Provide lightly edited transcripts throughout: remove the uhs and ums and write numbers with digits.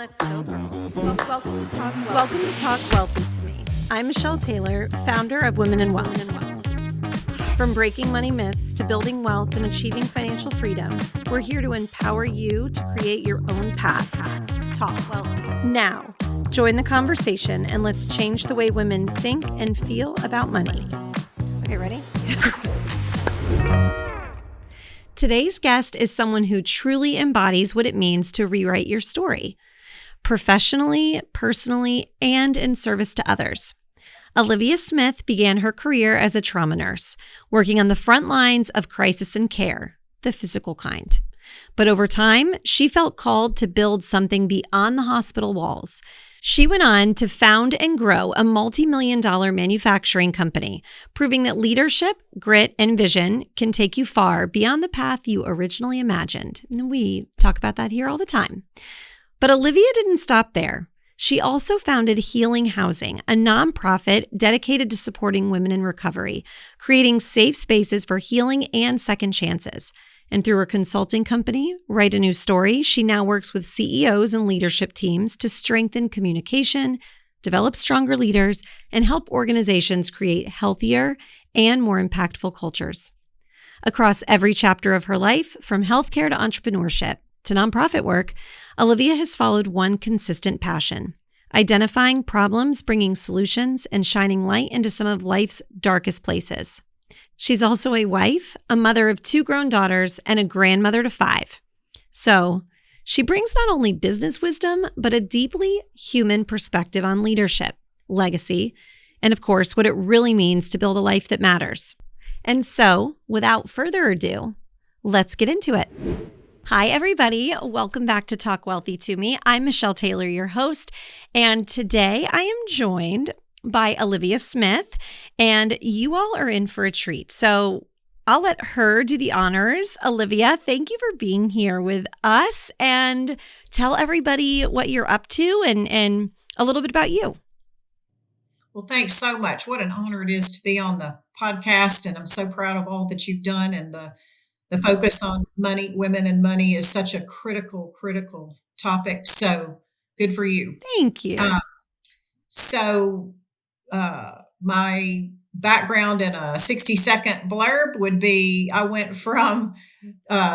Let's go, girls. Welcome to Talk Wealthy to Me. I'm Michelle Taylor, founder of Women in Wealth. From breaking money myths to building wealth and achieving financial freedom, we're here to empower you to create your own path. Talk Wealthy. Now, join the conversation and let's change the way women think and feel about money. Okay, ready? Today's guest is someone who truly embodies what it means to rewrite your story, professionally, personally, and in service to others. Olivia Smith began her career as a trauma nurse, working on the front lines of crisis and care, the physical kind. But over time, she felt called to build something beyond the hospital walls. She went on to found and grow a multi-million-dollar manufacturing company, proving that leadership, grit, and vision can take you far beyond the path you originally imagined. And we talk about that here all the time. But Olivia didn't stop there. She also founded Healing Housing, a nonprofit dedicated to supporting women in recovery, creating safe spaces for healing and second chances. And through her consulting company, Write a New Story, she now works with CEOs and leadership teams to strengthen communication, develop stronger leaders, and help organizations create healthier and more impactful cultures. Across every chapter of her life, from healthcare to entrepreneurship to nonprofit work, Olivia has followed one consistent passion: identifying problems, bringing solutions, and shining light into some of life's darkest places. She's also a wife, a mother of 2 grown daughters, and a grandmother to 5. So she brings not only business wisdom, but a deeply human perspective on leadership, legacy, and of course, what it really means to build a life that matters. And so, without further ado, let's get into it. Hi, everybody. Welcome back to Talk Wealthy to Me. I'm Michelle Taylor, your host, and today I am joined by Olivia Smith, and you all are in for a treat. So I'll let her do the honors. Olivia, thank you for being here with us, and tell everybody what you're up to and a little bit about you. Well, thanks so much. What an honor it is to be on the podcast, and I'm so proud of all that you've done, and the focus on money, women and money is such a critical topic. So good for you. Thank you. My background in a 60-second blurb would be I went from,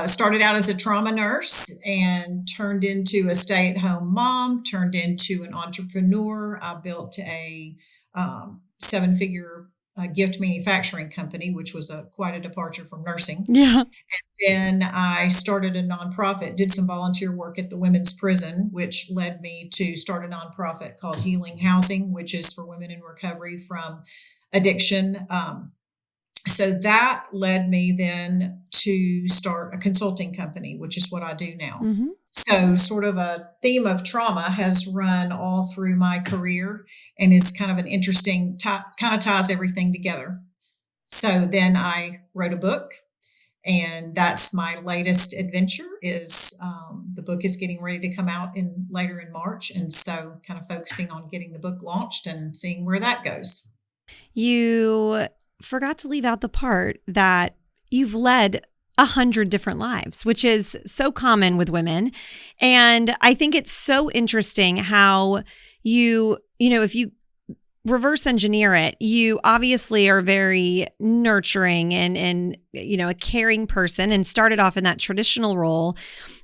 started out as a trauma nurse and turned into a stay-at-home mom, turned into an entrepreneur. I built a 7-figure gift manufacturing company, which was quite a departure from nursing. Yeah. And then I started a nonprofit, did some volunteer work at the women's prison, which led me to start a nonprofit called Healing Housing, which is for women in recovery from addiction. So that led me then to start a consulting company, which is what I do now. Mm-hmm. So sort of a theme of trauma has run all through my career and is kind of an interesting, kind of ties everything together. So then I wrote a book, and that's my latest adventure. Is the book is getting ready to come out later in March. And so kind of focusing on getting the book launched and seeing where that goes. You forgot to leave out the part that you've led 100 different lives, which is so common with women. And I think it's so interesting how if you reverse engineer it, you obviously are very nurturing and a caring person and started off in that traditional role.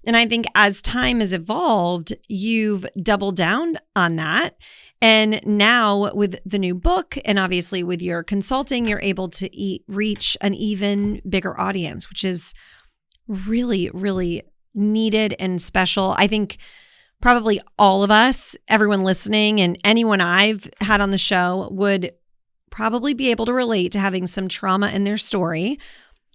And I think as time has evolved, you've doubled down on that. And now with the new book and obviously with your consulting, you're able to reach an even bigger audience, which is really, really needed and special. I think probably all of us, everyone listening and anyone I've had on the show would probably be able to relate to having some trauma in their story.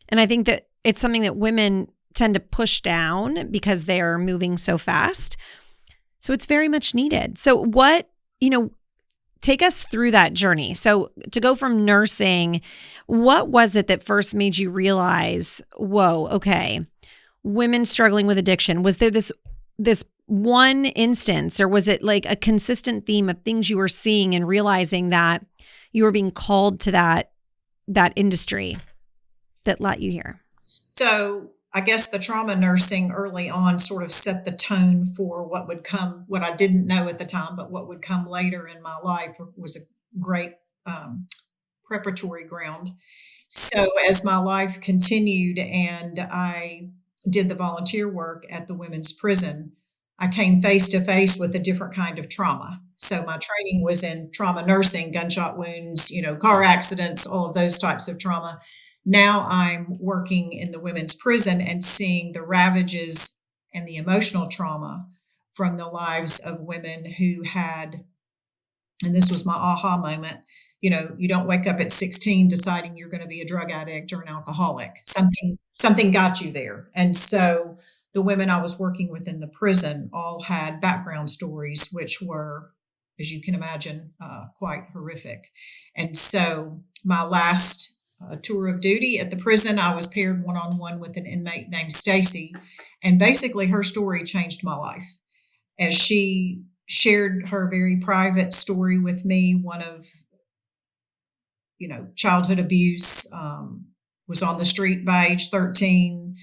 And I think that it's something that women tend to push down because they are moving so fast. So it's very much needed. So take us through that journey. So to go from nursing, what was it that first made you realize, whoa, okay, women struggling with addiction? Was there this one instance, or was it like a consistent theme of things you were seeing and realizing that you were being called to that industry that let you here? So I guess the trauma nursing early on sort of set the tone for what would come, what I didn't know at the time, but what would come later in my life was a great um, preparatory ground. So as my life continued and I did the volunteer work at the women's prison, I came face to face with a different kind of trauma. So my training was in trauma nursing, gunshot wounds, car accidents, all of those types of trauma. Now I'm working in the women's prison and seeing the ravages and the emotional trauma from the lives of women who had, and this was my aha moment. You don't wake up at 16 deciding you're going to be a drug addict or an alcoholic. Something got you there. And so the women I was working with in the prison all had background stories, which were, as you can imagine, quite horrific. And so my last tour of duty at the prison, I was paired one-on-one with an inmate named Stacy. And basically her story changed my life. As she shared her very private story with me, one of childhood abuse, was on the street by age 13,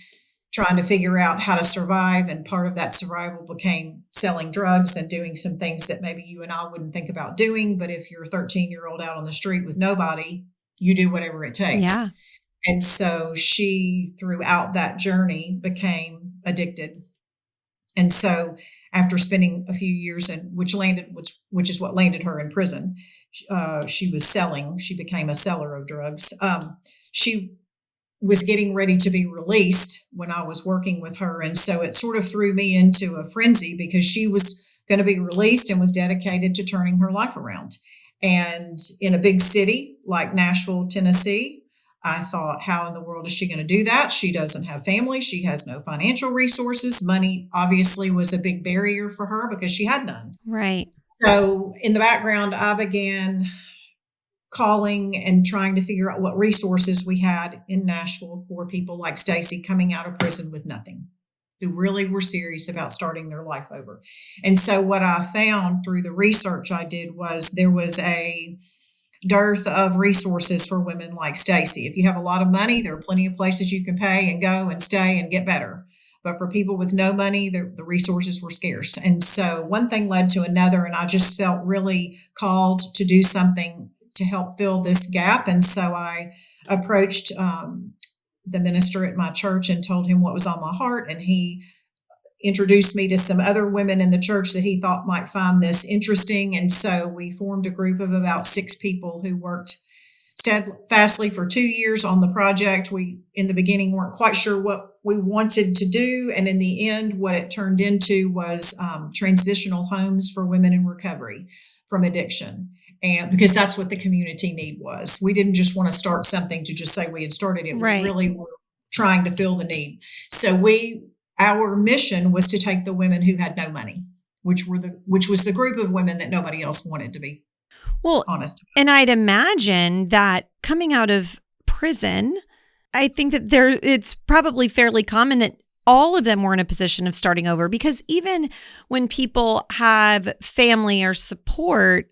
trying to figure out how to survive. And part of that survival became selling drugs and doing some things that maybe you and I wouldn't think about doing. But if you're a 13-year-old out on the street with nobody, you do whatever it takes. Yeah. And so she, throughout that journey, became addicted. And so after spending a few years which is what landed her in prison, she became a seller of drugs. She was getting ready to be released when I was working with her. And so it sort of threw me into a frenzy because she was going to be released and was dedicated to turning her life around. And in a big city like Nashville, Tennessee, I thought, how in the world is she going to do that? She doesn't have family. She has no financial resources. Money obviously was a big barrier for her because she had none. Right. So in the background, I began calling and trying to figure out what resources we had in Nashville for people like Stacy coming out of prison with nothing, who really were serious about starting their life over. And so what I found through the research I did was there was a dearth of resources for women like Stacy. If you have a lot of money, there are plenty of places you can pay and go and stay and get better. But for people with no money, the resources were scarce. And so one thing led to another, and I just felt really called to do something to help fill this gap. And so I approached the minister at my church and told him what was on my heart. And he introduced me to some other women in the church that he thought might find this interesting. And so we formed a group of about 6 people who worked steadfastly for 2 years on the project. We, in the beginning, weren't quite sure what we wanted to do. And in the end, what it turned into was transitional homes for women in recovery from addiction. And because that's what the community need was. We didn't just want to start something to just say we had started it. Right. We really were trying to fill the need. So our mission was to take the women who had no money, which was the group of women that nobody else wanted, to be honest. And I'd imagine that coming out of prison, I think that it's probably fairly common that all of them were in a position of starting over, because even when people have family or support,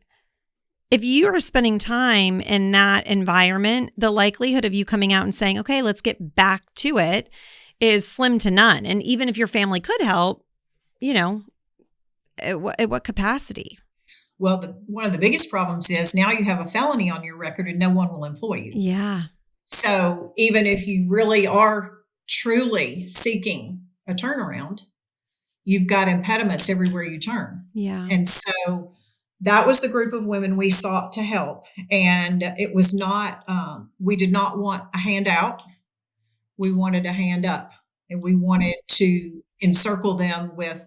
if you are spending time in that environment, the likelihood of you coming out and saying, okay, let's get back to it is slim to none. And even if your family could help, at what capacity? Well, one of the biggest problems is now you have a felony on your record and no one will employ you. Yeah. So even if you really are truly seeking a turnaround, you've got impediments everywhere you turn. Yeah. And so that was the group of women we sought to help. And it was not, we did not want a handout. We wanted a hand up, and we wanted to encircle them with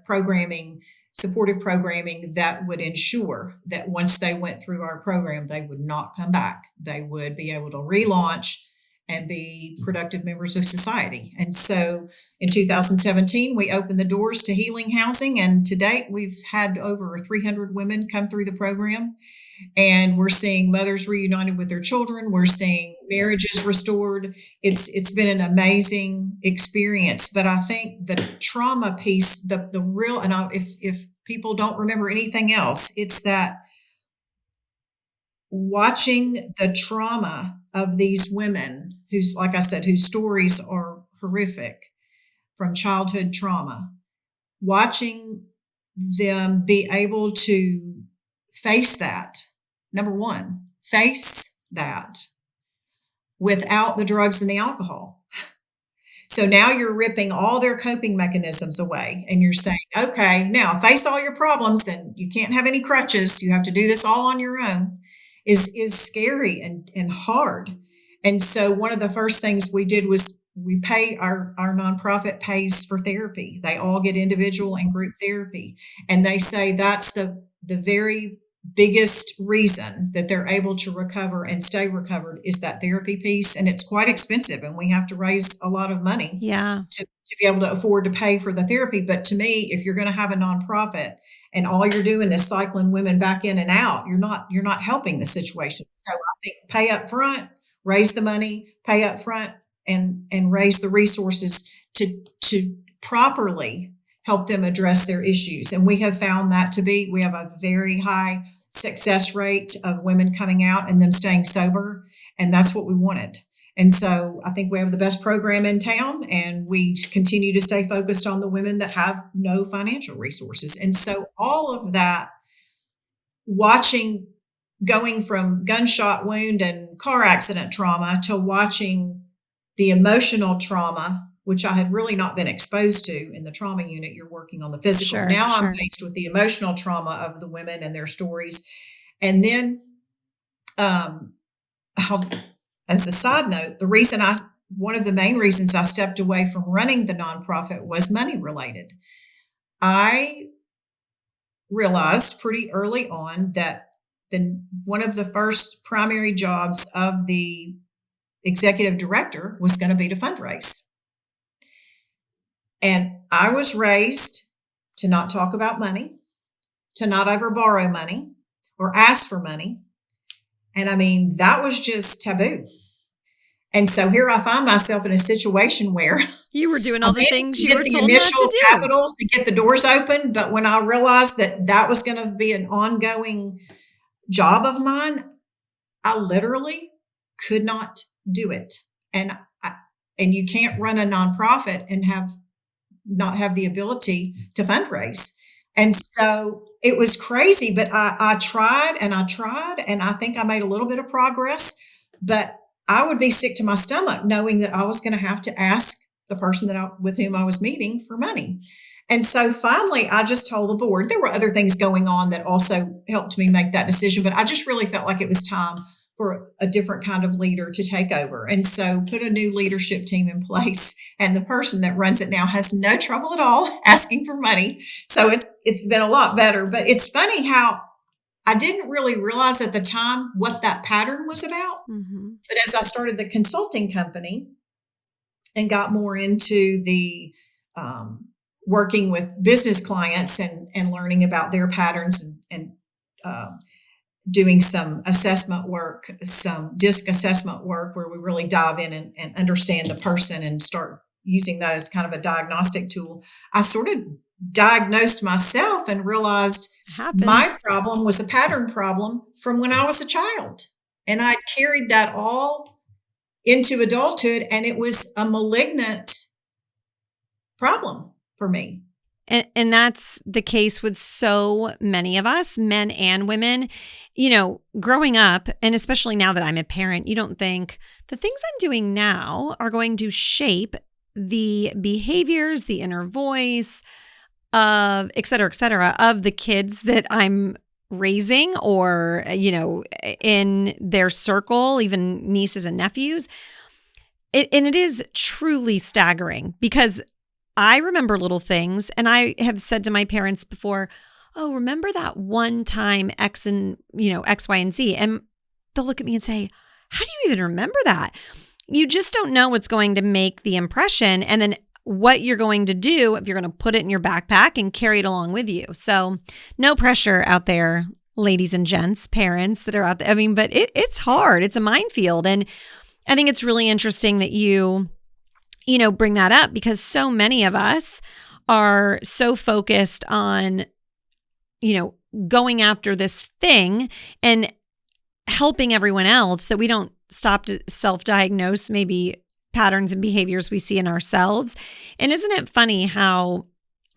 supportive programming that would ensure that once they went through our program, they would not come back. They would be able to relaunch and be productive members of society. And so in 2017, we opened the doors to healing housing. And to date, we've had over 300 women come through the program. And we're seeing mothers reunited with their children. We're seeing marriages restored. It's been an amazing experience. But I think the trauma piece, the real, and if people don't remember anything else, it's that watching the trauma of these women whose, like I said, whose stories are horrific, from childhood trauma, watching them be able to face that. Number one, face that without the drugs and the alcohol. So now you're ripping all their coping mechanisms away and you're saying, okay, now face all your problems and you can't have any crutches. You have to do this all on your own is scary and hard. And so one of the first things we did was we pay our nonprofit pays for therapy. They all get individual and group therapy. And they say that's the very biggest reason that they're able to recover and stay recovered is that therapy piece. And it's quite expensive and we have to raise a lot of money to be able to afford to pay for the therapy. But to me, if you're going to have a nonprofit and all you're doing is cycling women back in and out, you're not helping the situation. So I think pay up front, raise the money, pay up front and raise the resources to properly help them address their issues. And we have found that we have a very high success rate of women coming out and them staying sober. And that's what we wanted. And so I think we have the best program in town and we continue to stay focused on the women that have no financial resources. And so all of that, going from gunshot wound and car accident trauma to watching the emotional trauma, which I had really not been exposed to in the trauma unit. You're working on the physical. I'm faced with the emotional trauma of the women and their stories. And then, as a side note, one of the main reasons I stepped away from running the nonprofit was money related. I realized pretty early on that one of the first primary jobs of the executive director was going to be to fundraise. And I was raised to not talk about money, to not ever borrow money or ask for money. And I mean, that was just taboo. And so here I find myself in a situation where you were doing all the things you were told the initial capital to get the doors open. But when I realized that was going to be an ongoing job of mine, I literally could not do it. And you can't run a nonprofit and not have the ability to fundraise. And so it was crazy, but I tried and I think I made a little bit of progress, but I would be sick to my stomach knowing that I was going to have to ask the person with whom I was meeting for money. And so finally, I just told the board, there were other things going on that also helped me make that decision, but I just really felt like it was time for a different kind of leader to take over. And so put a new leadership team in place. And the person that runs it now has no trouble at all asking for money. So it's been a lot better. But it's funny how I didn't really realize at the time what that pattern was about. Mm-hmm. But as I started the consulting company and got more into the working with business clients and learning about their patterns and doing some assessment work, some DISC assessment work where we really dive in and understand the person and start using that as kind of a diagnostic tool. I sort of diagnosed myself and realized my problem was a pattern problem from when I was a child. And I carried that all into adulthood and it was a malignant problem for me. And that's the case with so many of us, men and women. You know, growing up, and especially now that I'm a parent, you don't think the things I'm doing now are going to shape the behaviors, the inner voice of et cetera, of the kids that I'm raising or, you know, in their circle, even nieces and nephews. And it is truly staggering because I remember little things, and I have said to my parents before, oh, remember that one time X, Y, and Z? And they'll look at me and say, how do you even remember that? You just don't know what's going to make the impression and then what you're going to do if you're going to put it in your backpack and carry it along with you. So no pressure out there, ladies and gents, parents that are out there. I mean, but it's hard. It's a minefield. And I think it's really interesting that you bring that up because so many of us are so focused on, going after this thing and helping everyone else that we don't stop to self-diagnose maybe patterns and behaviors we see in ourselves. And isn't it funny how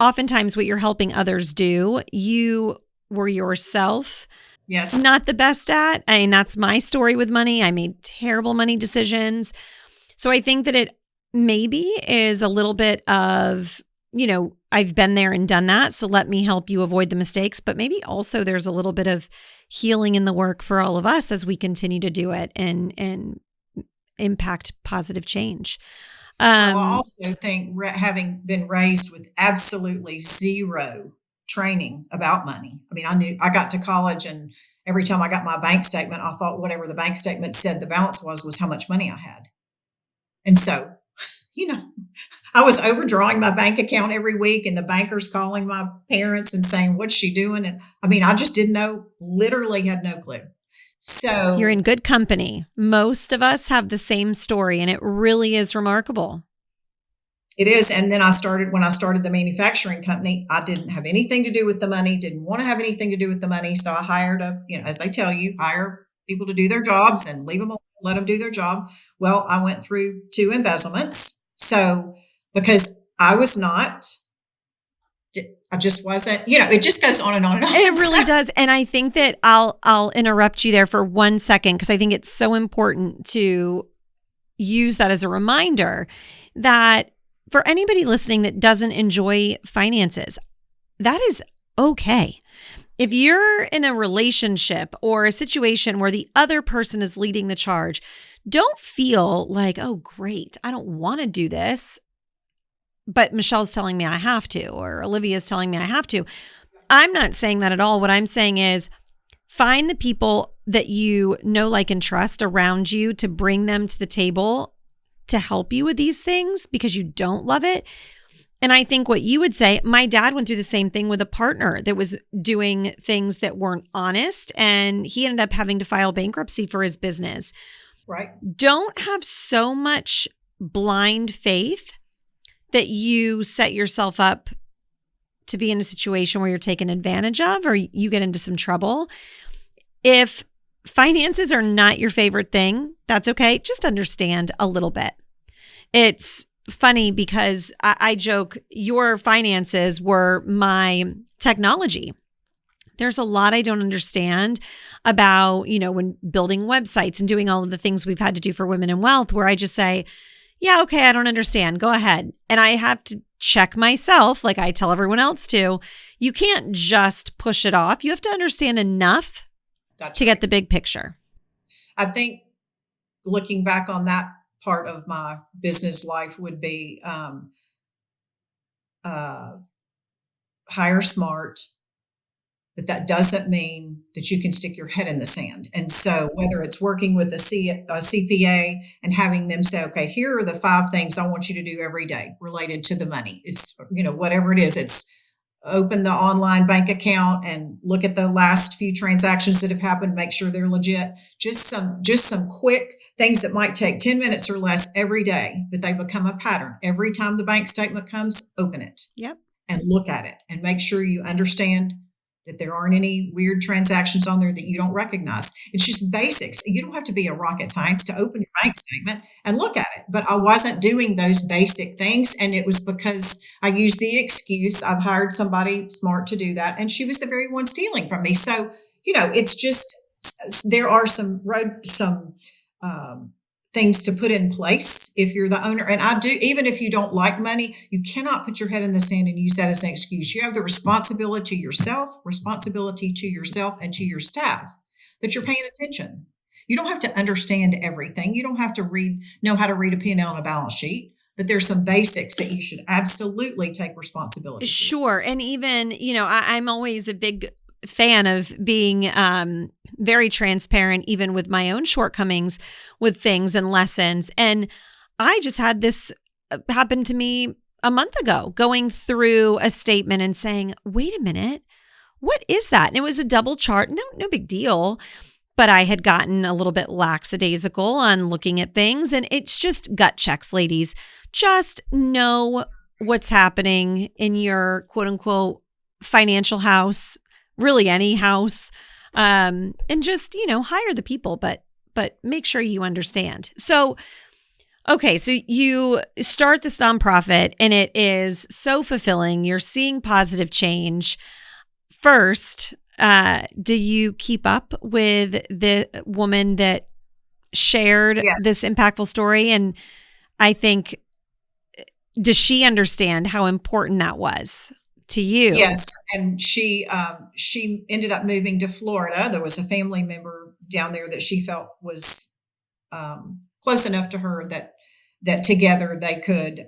oftentimes what you're helping others do, you were yourself Yes. not the best at? I mean, that's my story with money. I made terrible money decisions. So I think that it maybe is a little bit of, I've been there and done that. So let me help you avoid the mistakes. But maybe also there's a little bit of healing in the work for all of us as we continue to do it and impact positive change. Well, I also think having been raised with absolutely zero training about money. I mean, I got to college, and every time I got my bank statement, I thought whatever the bank statement said the balance was how much money I had. And so, I was overdrawing my bank account every week, and the bankers calling my parents and saying, "What's she doing?" And I mean, I just didn't know, literally had no clue. So you're in good company. Most of us have the same story, and it really is remarkable. It is. And then when I started the manufacturing company, I didn't have anything to do with the money, didn't want to have anything to do with the money. So I hired as they tell you, hire people to do their jobs and leave them alone, let them do their job. Well, I went through 2 embezzlements. So because I just wasn't, it just goes on and on and on. It really does. And I think that I'll interrupt you there for 1 second, because I think it's so important to use that as a reminder that for anybody listening that doesn't enjoy finances, that is okay. If you're in a relationship or a situation where the other person is leading the charge, don't feel like, oh, great, I don't want to do this, but Michelle's telling me I have to, or Olivia's telling me I have to. I'm not saying that at all. What I'm saying is find the people that you know, like, and trust around you to bring them to the table to help you with these things because you don't love it. And I think what you would say, my dad went through the same thing with a partner that was doing things that weren't honest, and he ended up having to file bankruptcy for his business. Right. Don't have so much blind faith that you set yourself up to be in a situation where you're taken advantage of or you get into some trouble. If finances are not your favorite thing, that's okay. Just understand a little bit. It's funny because I joke, your finances were my technology. There's a lot I don't understand about, when building websites and doing all of the things we've had to do for Women in Wealth, where I just say, yeah, okay, I don't understand. Go ahead. And I have to check myself, like I tell everyone else to. You can't just push it off. You have to understand enough to get the big picture. I think looking back on that part of my business life would be hire smart, but that doesn't mean that you can stick your head in the sand. And so whether it's working with a CPA and having them say, okay, here are the 5 things I want you to do every day related to the money. It's, whatever it is, it's open the online bank account and look at the last few transactions that have happened, make sure they're legit. Just some quick things that might take 10 minutes or less every day, but they become a pattern. Every time the bank statement comes, open it. Yep. And look at it and make sure you understand that there aren't any weird transactions on there that you don't recognize. It's just basics. You don't have to be a rocket science to open your bank statement and look at it. But I wasn't doing those basic things. And it was because I used the excuse, I've hired somebody smart to do that. And she was the very one stealing from me. So, it's just, there are some things to put in place if you're the owner. And I do, even if you don't like money, you cannot put your head in the sand and use that as an excuse. You have the responsibility to yourself and to your staff that you're paying attention. You don't have to understand everything. You don't have to know how to read a P&L and a balance sheet, but there's some basics that you should absolutely take responsibility for. Sure. And even, I'm always a big fan of being very transparent, even with my own shortcomings with things and lessons. And I just had this happen to me a month ago, going through a statement and saying, wait a minute, what is that? And it was a double chart. No big deal. But I had gotten a little bit lackadaisical on looking at things. And it's just gut checks, ladies. Just know what's happening in your quote unquote financial house, really any house, and just, hire the people, but make sure you understand. So, Okay, so you start this nonprofit and it is so fulfilling. You're seeing positive change. First, do you keep up with the woman that shared Yes. this impactful story? And I think, does she understand how important that was to you? Yes, and she ended up moving to Florida. There was a family member down there that she felt was close enough to her that together they could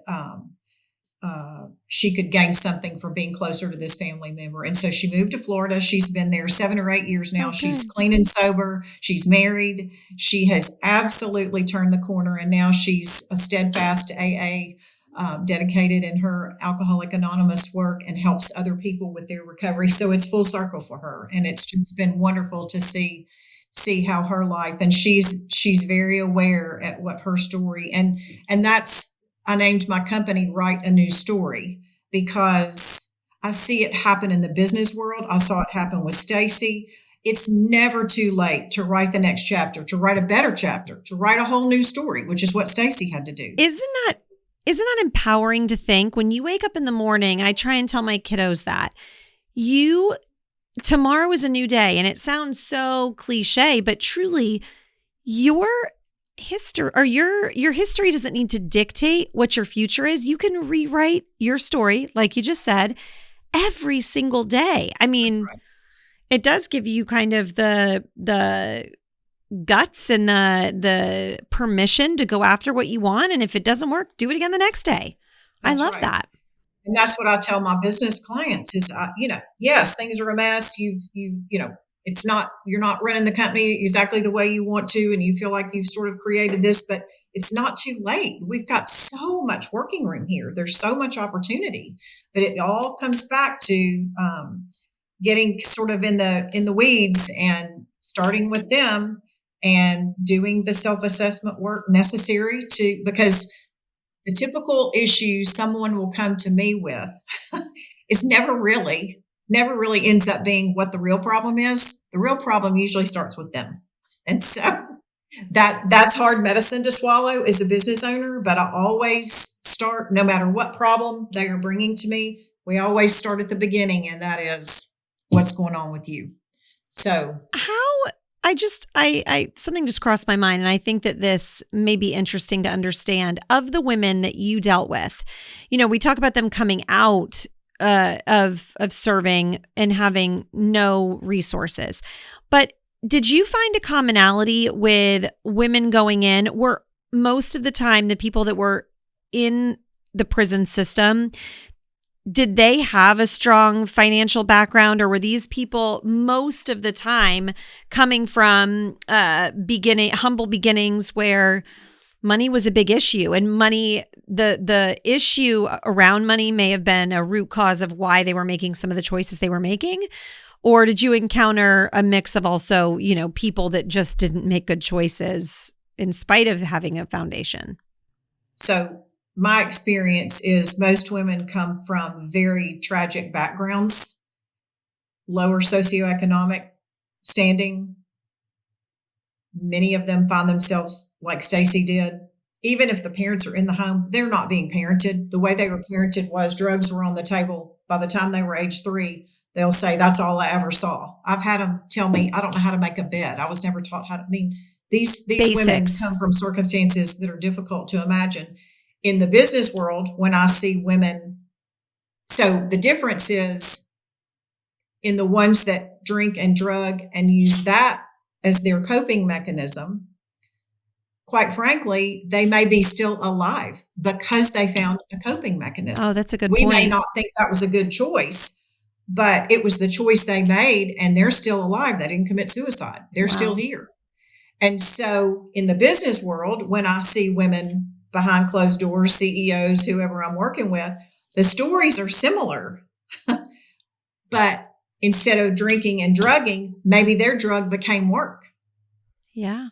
she could gain something from being closer to this family member. And so she moved to Florida. She's been there 7 or 8 years now. Oh, She's good. clean and sober. She's married. She has absolutely turned the corner. And now she's a steadfast AA, dedicated in her Alcoholic Anonymous work and helps other people with their recovery. So it's full circle for her. And it's just been wonderful to see how her life, and she's very aware at what her story, and that's, I named my company Write a New Story because I see it happen in the business world. I saw it happen with Stacy. It's never too late to write the next chapter, to write a better chapter, to write a whole new story, which is what Stacy had to do. Isn't that empowering to think? When you wake up in the morning, I try and tell my kiddos that tomorrow is a new day. And it sounds so cliche, but truly your history or your history doesn't need to dictate what your future is. You can rewrite your story, like you just said, every single day. I mean, Right. it does give you kind of the guts and the permission to go after what you want. And if it doesn't work, do it again the next day. That's I love right. that. And that's what I tell my business clients is, yes, things are a mess. It's not, you're not running the company exactly the way you want to, and you feel like you've sort of created this, but it's not too late. We've got so much working room here. There's so much opportunity, but it all comes back to getting sort of in the weeds and starting with them and doing the self-assessment work necessary because the typical issue someone will come to me with is never really ends up being what the real problem is. The real problem usually starts with them. And so that's hard medicine to swallow as a business owner, but I always start, no matter what problem they are bringing to me, we always start at the beginning, and that is what's going on with you. So something just crossed my mind, and I think that this may be interesting to understand. Of the women that you dealt with, we talk about them coming out of serving and having no resources, but did you find a commonality with women going in? Were most of the time the people that were in the prison system, did they have a strong financial background, or were these people most of the time coming from humble beginnings where money was a big issue, and money, the issue around money may have been a root cause of why they were making some of the choices they were making? Or did you encounter a mix of also, people that just didn't make good choices in spite of having a foundation? So my experience is most women come from very tragic backgrounds, lower socioeconomic standing. Many of them find themselves like Stacy did. Even if the parents are in the home, they're not being parented. The way they were parented was drugs were on the table. By the time they were age 3, they'll say, that's all I ever saw. I've had them tell me, I don't know how to make a bed. I was never taught how to, these women come from circumstances that are difficult to imagine. In the business world, when I see women, so the difference is in the ones that drink and drug and use that as their coping mechanism, quite frankly, they may be still alive because they found a coping mechanism. Oh, that's a good point. We may not think that was a good choice, but it was the choice they made, and they're still alive. They didn't commit suicide. They're still here. And so in the business world, when I see women behind closed doors, CEOs, whoever I'm working with, the stories are similar. But instead of drinking and drugging, maybe their drug became work. Yeah.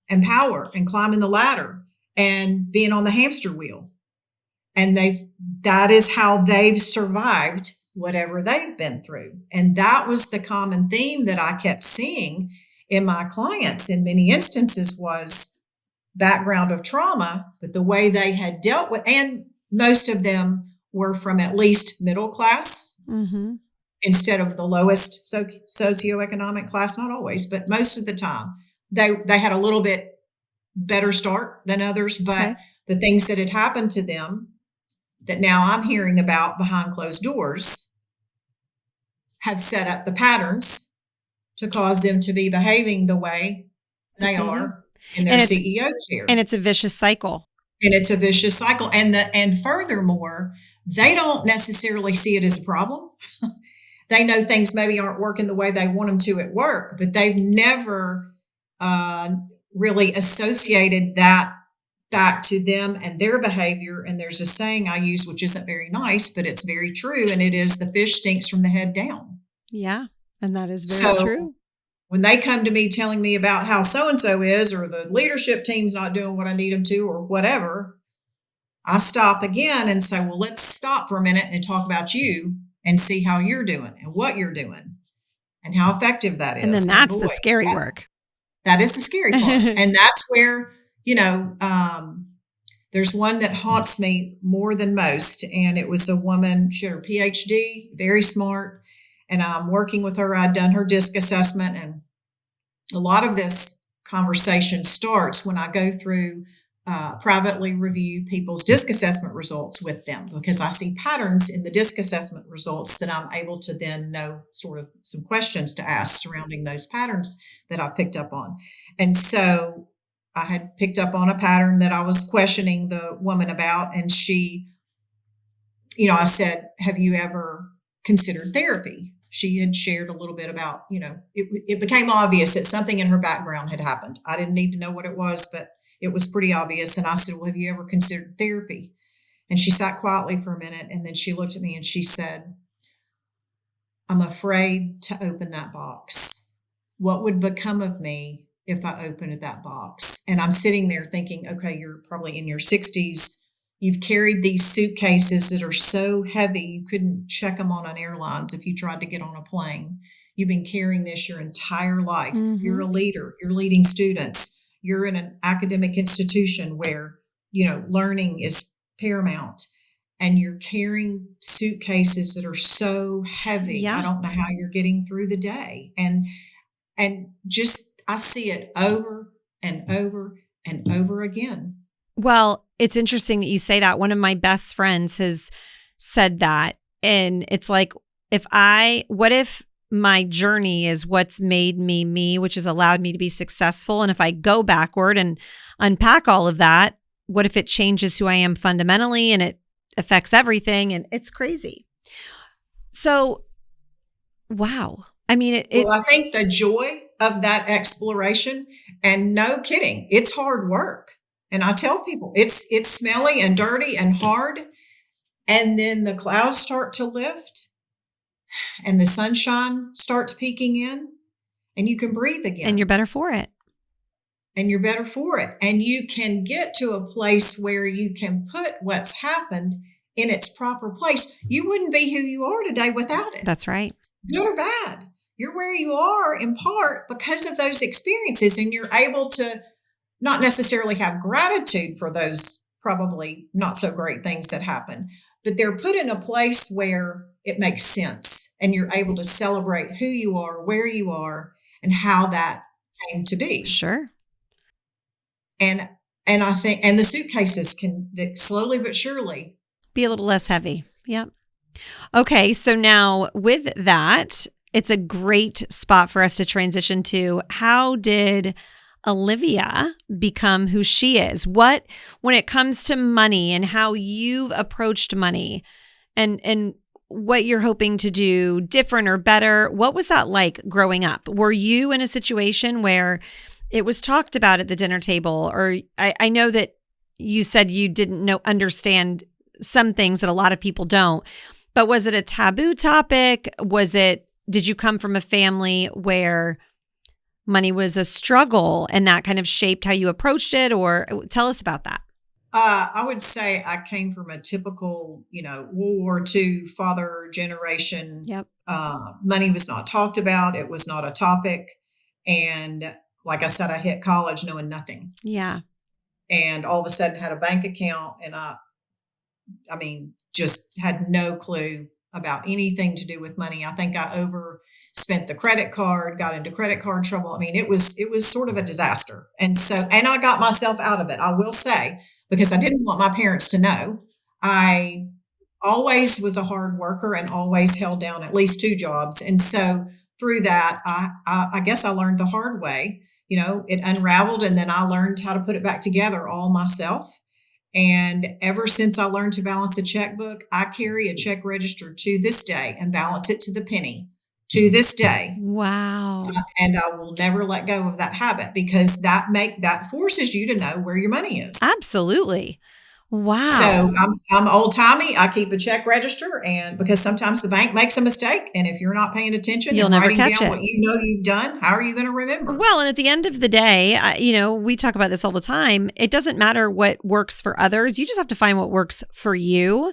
And power and climbing the ladder and being on the hamster wheel. And that is how they've survived whatever they've been through. And that was the common theme that I kept seeing in my clients in many instances was background of trauma, but the way they had dealt with, and most of them were from at least middle class Mm-hmm. instead of the lowest socioeconomic class, not always, but most of the time. They had a little bit better start than others, but Okay. the things that had happened to them that now I'm hearing about behind closed doors have set up the patterns to cause them to be behaving the way they They do. are in their And CEO chair. and it's a vicious cycle. And it's a vicious cycle. And furthermore, they don't necessarily see it as a problem. They know things maybe aren't working the way they want them to at work, but they've never really associated that back to them and their behavior. And there's a saying I use, which isn't very nice, but it's very true. And it is, the fish stinks from the head down. Yeah. And that is very true. When they come to me telling me about how so-and-so is, or the leadership team's not doing what I need them to, or whatever, I stop again and say, well, let's stop for a minute and talk about you and see how you're doing and what you're doing and how effective that is. And then that's the scary work. That is the scary part. And that's where, there's one that haunts me more than most. And it was a woman, she had her PhD, very smart. And I'm working with her. I'd done her DISC assessment. And a lot of this conversation starts when I go through privately review people's DISC assessment results with them, because I see patterns in the DISC assessment results that I'm able to then know sort of some questions to ask surrounding those patterns that I picked up on. And so I had picked up on a pattern that I was questioning the woman about. And she, I said, have you ever considered therapy? She had shared a little bit about, it became obvious that something in her background had happened. I didn't need to know what it was, but it was pretty obvious. And I said, well, have you ever considered therapy? And she sat quietly for a minute. And then she looked at me and she said, I'm afraid to open that box. What would become of me if I opened that box? And I'm sitting there thinking, okay, you're probably in your 60s. You've carried these suitcases that are so heavy, you couldn't check them on airlines if you tried to get on a plane. You've been carrying this your entire life. Mm-hmm. You're a leader. You're leading students. You're in an academic institution where, learning is paramount. And you're carrying suitcases that are so heavy. Yeah. I don't know how you're getting through the day. And just, I see it over and over and over again. Well, it's interesting that you say that. One of my best friends has said that. And it's like, what if my journey is what's made me me, which has allowed me to be successful? And if I go backward and unpack all of that, what if it changes who I am fundamentally and it affects everything? And it's crazy. So, wow. I mean, well, I think the joy of that exploration, and no kidding, it's hard work. And I tell people it's smelly and dirty and hard. And then the clouds start to lift and the sunshine starts peeking in and you can breathe again. And you're better for it. And you can get to a place where you can put what's happened in its proper place. You wouldn't be who you are today without it. That's right. Good or bad. You're where you are in part because of those experiences, and you're able to not necessarily have gratitude for those probably not so great things that happen, but they're put in a place where it makes sense and you're able to celebrate who you are, where you are, and how that came to be. Sure. And I think, and the suitcases can slowly but surely be a little less heavy. Yep. Okay. So now with that, it's a great spot for us to transition to, how did Olivia become who she is? What, when it comes to money and how you've approached money and what you're hoping to do different or better, what was that like growing up? Were you in a situation where it was talked about at the dinner table? Or I know that you said you didn't understand some things that a lot of people don't, but was it a taboo topic? Did you come from a family where money was a struggle and that kind of shaped how you approached it? Or tell us about that. I would say I came from a typical, World War II father generation. Yep. Money was not talked about. It was not a topic. And like I said, I hit college knowing nothing. Yeah. and all of a sudden had a bank account, and I mean, just had no clue about anything to do with money. I think I overspent the credit card, got into credit card trouble. I mean, it was sort of a disaster. And I got myself out of it, I will say, because I didn't want my parents to know. I always was a hard worker and always held down at least two jobs. And so through that, I guess I learned the hard way. It unraveled, and then I learned how to put it back together all myself. And ever since I learned to balance a checkbook, I carry a check register to this day and balance it to the penny to this day. Wow. And I will never let go of that habit, because that forces you to know where your money is. Absolutely. Wow. So I'm old timey. I keep a check register, and because sometimes the bank makes a mistake, and if you're not paying attention You'll and never writing catch down it. what you've done, how are you going to remember? Well, and at the end of the day, we talk about this all the time. It doesn't matter what works for others. You just have to find what works for you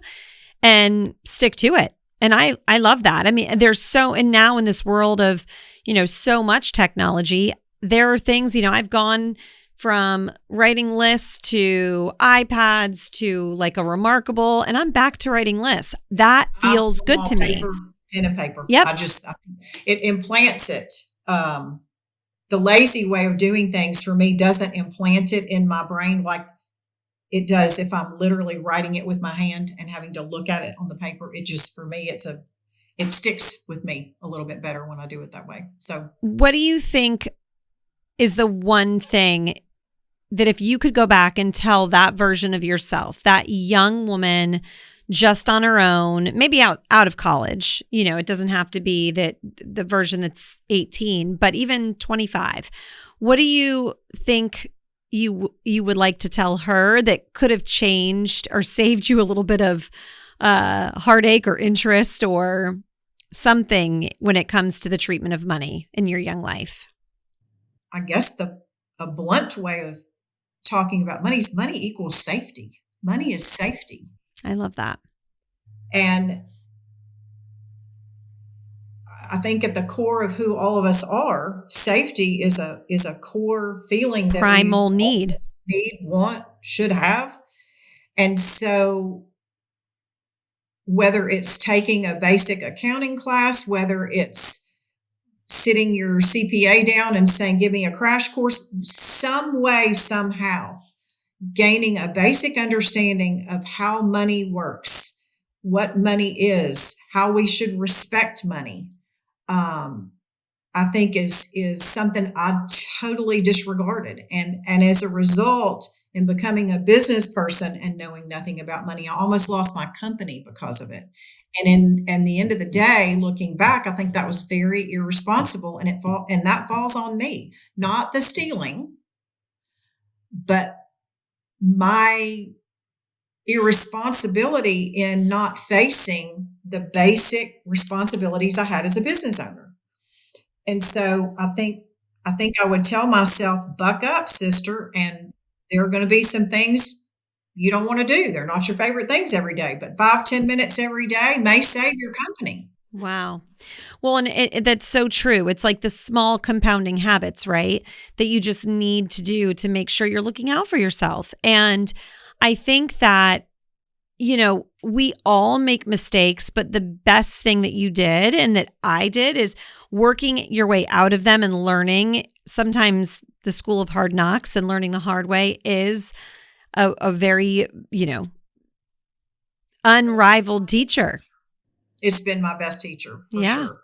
and stick to it. And I love that. I mean, and now in this world of, so much technology, there are things, I've gone from writing lists to iPads to like a Remarkable, and I'm back to writing lists. That feels good to me. Pen and paper. Yep. It implants it. The lazy way of doing things for me doesn't implant it in my brain like it does if I'm literally writing it with my hand and having to look at it on the paper. For me, it sticks with me a little bit better when I do it that way. So what do you think is the one thing that if you could go back and tell that version of yourself, that young woman just on her own, maybe out of college, it doesn't have to be the version that's 18, but even 25, what do you think you would like to tell her that could have changed or saved you a little bit of heartache or interest or something when it comes to the treatment of money in your young life? I guess a blunt way of talking about money is money equals safety. Money is safety. I love that. And I think at the core of who all of us are, safety is a core feeling that primal need, want, should have. And so whether it's taking a basic accounting class, whether it's sitting your CPA down and saying, give me a crash course, some way, somehow, gaining a basic understanding of how money works, what money is, how we should respect money, I think is something I totally disregarded. And as a result, in becoming a business person and knowing nothing about money, I almost lost my company because of it. And the end of the day, looking back, I think that was very irresponsible, and that falls on me, not the stealing, but my irresponsibility in not facing the basic responsibilities I had as a business owner. And so I think I would tell myself, buck up, sister, and there are going to be some things you don't want to do. They're not your favorite things every day, but 5-10 minutes every day may save your company. Wow. Well, and that's so true. It's like the small compounding habits, right? That you just need to do to make sure you're looking out for yourself. And I think that, we all make mistakes, but the best thing that you did and that I did is working your way out of them and learning. Sometimes the school of hard knocks and learning the hard way is a very, unrivaled teacher. It's been my best teacher for sure.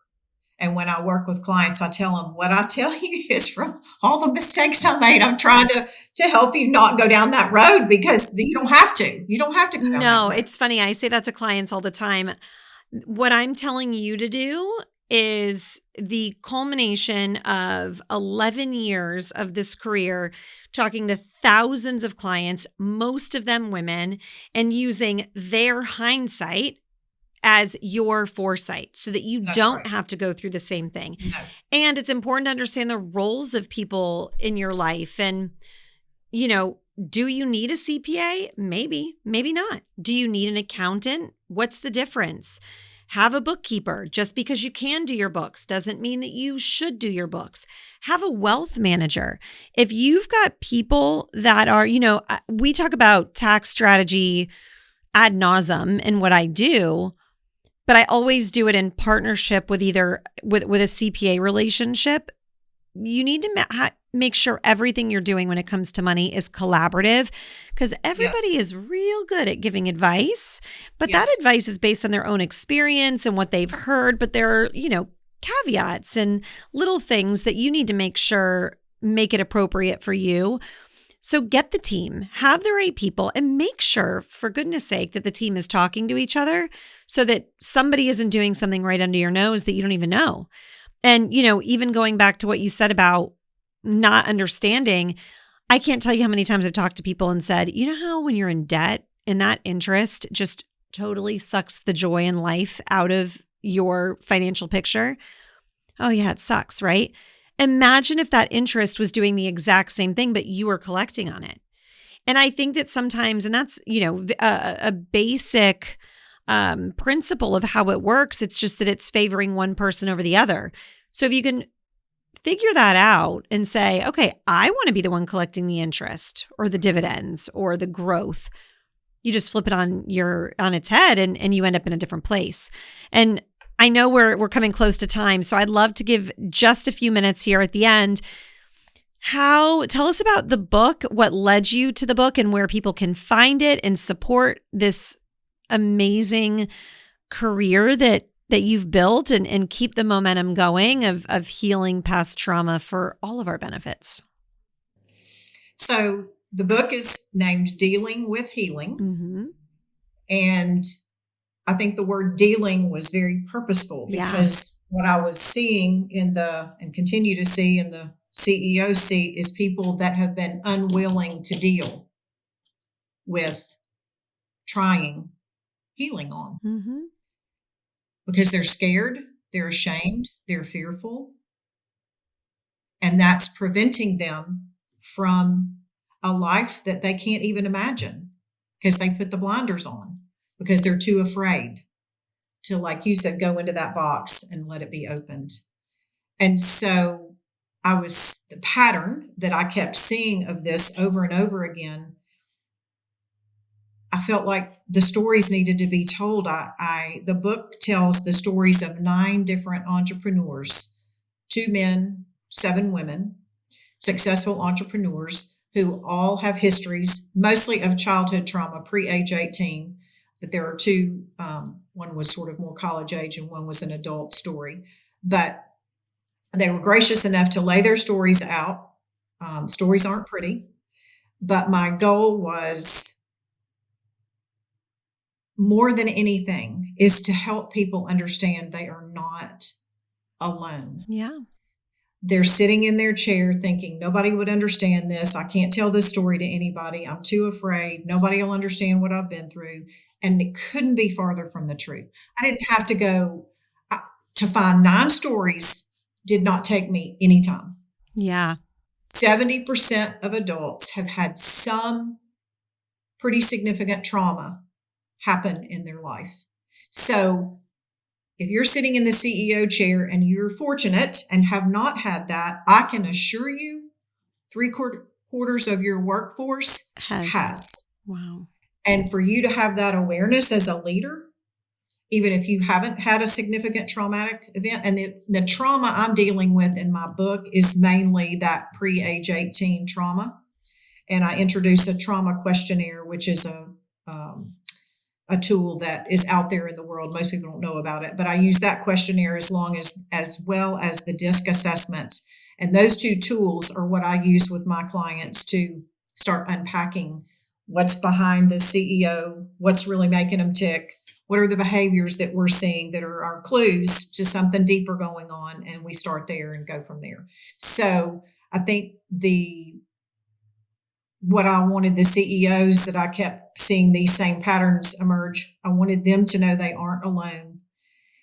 And when I work with clients, I tell them what I tell you is from all the mistakes I made. I'm trying to help you not go down that road, because you don't have to. You don't have to go down that road. It's funny. I say that to clients all the time. What I'm telling you to do is the culmination of 11 years of this career, talking to thousands of clients, most of them women, and using their hindsight as your foresight so that you don't have to go through the same thing. No. And it's important to understand the roles of people in your life. And, do you need a CPA? Maybe, maybe not. Do you need an accountant? What's the difference? Have a bookkeeper. Just because you can do your books doesn't mean that you should do your books. Have a wealth manager. If you've got people that are, we talk about tax strategy ad nauseum in what I do, but I always do it in partnership with either with a CPA relationship. You need to make sure everything you're doing when it comes to money is collaborative, because everybody is real good at giving advice, but that advice is based on their own experience and what they've heard. But there are, caveats and little things that you need to make sure make it appropriate for you. So get the team, have the right people, and make sure, for goodness sake, that the team is talking to each other so that somebody isn't doing something right under your nose that you don't even know. And, even going back to what you said about not understanding, I can't tell you how many times I've talked to people and said, you know how when you're in debt and that interest just totally sucks the joy in life out of your financial picture? Oh yeah, it sucks, right? Imagine if that interest was doing the exact same thing, but you were collecting on it. And I think that sometimes, and that's, a basic principle of how it works. It's just that it's favoring one person over the other. So if you can figure that out and say, okay, I want to be the one collecting the interest or the dividends or the growth, you just flip it on its head and you end up in a different place. And I know we're coming close to time, so I'd love to give just a few minutes here at the end. Tell us about the book, what led you to the book, and where people can find it and support this amazing career that you've built and keep the momentum going of healing past trauma for all of our benefits. So the book is named Dealing with Healing. Mm-hmm. And I think the word dealing was very purposeful because what I was seeing and continue to see in the CEO seat is people that have been unwilling to deal with trying healing on. Mm-hmm. Because they're scared, they're ashamed, they're fearful. And that's preventing them from a life that they can't even imagine because they put the blinders on because they're too afraid to, like you said, go into that box and let it be opened. And so the pattern that I kept seeing of this over and over again, I felt like the stories needed to be told. The book tells the stories of 9 different entrepreneurs, 2 men, 7 women, successful entrepreneurs who all have histories, mostly of childhood trauma, pre-age 18. But there are 2, one was sort of more college age and one was an adult story. But they were gracious enough to lay their stories out. Stories aren't pretty, but my goal was, more than anything, is to help people understand they are not alone. Yeah. They're sitting in their chair thinking, nobody would understand this. I can't tell this story to anybody. I'm too afraid. Nobody will understand what I've been through. And it couldn't be farther from the truth. I didn't have to go to find 9 stories. Did not take me any time. Yeah. 70% of adults have had some pretty significant trauma happen in their life. So if you're sitting in the CEO chair and you're fortunate and have not had that, I can assure you 3/4 of your workforce has. Wow. And for you to have that awareness as a leader, even if you haven't had a significant traumatic event, and the trauma I'm dealing with in my book is mainly that pre-age 18 trauma. And I introduce a trauma questionnaire, which is a tool that is out there in the world. Most people don't know about it, but I use that questionnaire as well as the DISC assessment. And those 2 tools are what I use with my clients to start unpacking what's behind the CEO, what's really making them tick, what are the behaviors that we're seeing that are our clues to something deeper going on, and we start there and go from there. So I think what I wanted the CEOs that I kept seeing these same patterns emerge, I wanted them to know they aren't alone.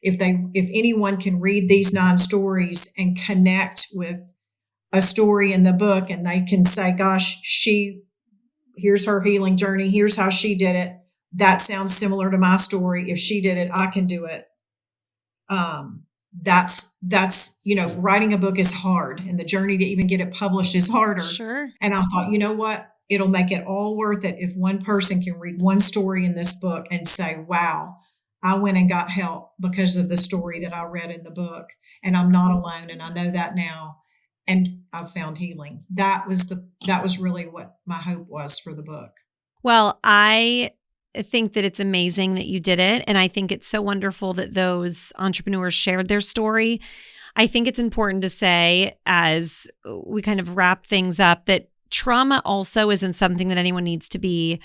If anyone can read these 9 stories and connect with a story in the book and they can say, gosh, here's her healing journey, here's how she did it. That sounds similar to my story. If she did it, I can do it. That's, writing a book is hard, and the journey to even get it published is harder. Sure. And I thought, you know what? It'll make it all worth it if one person can read one story in this book and say, wow, I went and got help because of the story that I read in the book. And I'm not alone. And I know that now. And I've found healing. That was really what my hope was for the book. Well, I think that it's amazing that you did it. And I think it's so wonderful that those entrepreneurs shared their story. I think it's important to say, as we kind of wrap things up, that trauma also isn't something that anyone needs to be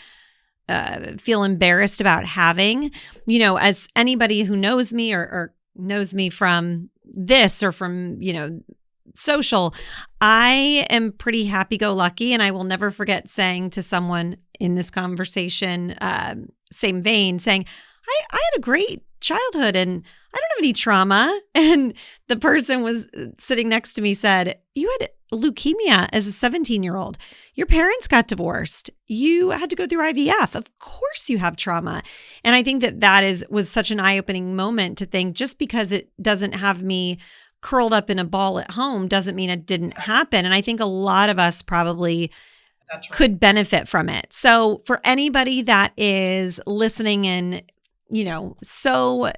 feel embarrassed about having. As anybody who knows me or knows me from this or from, social, I am pretty happy-go-lucky, and I will never forget saying to someone in this conversation, same vein, saying, I had a great childhood and I don't have any trauma. And the person was sitting next to me said, you had leukemia as a 17-year-old. Your parents got divorced. You had to go through IVF. Of course you have trauma. And I think that was such an eye-opening moment to think, just because it doesn't have me curled up in a ball at home doesn't mean it didn't happen. And I think a lot of us probably could benefit from it. So for anybody that is listening and, so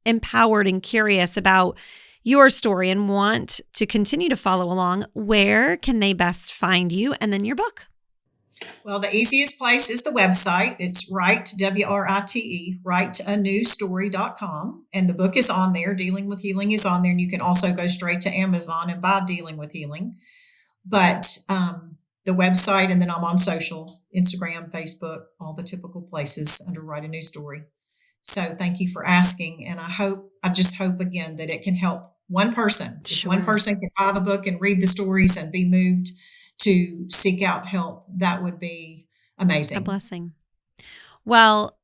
empowered and curious about your story and want to continue to follow along, where can they best find you and then your book? Well, the easiest place is the website. It's writeanewstory.com. And the book is on there. Dealing with Healing is on there. And you can also go straight to Amazon and buy Dealing with Healing. But the website, and then I'm on social, Instagram, Facebook, all the typical places under Write a New Story. So thank you for asking. And I just hope again that it can help one person. Sure. If one person can buy the book and read the stories and be moved to seek out help, that would be amazing. A blessing. Well,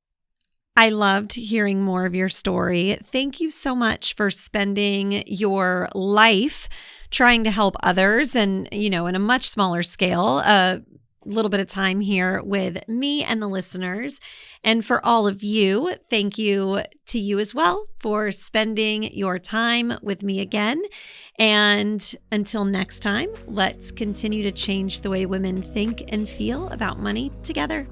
I loved hearing more of your story. Thank you so much for spending your life trying to help others and, in a much smaller scale, a little bit of time here with me and the listeners. And for all of you, thank you to you as well for spending your time with me again. And until next time, let's continue to change the way women think and feel about money together.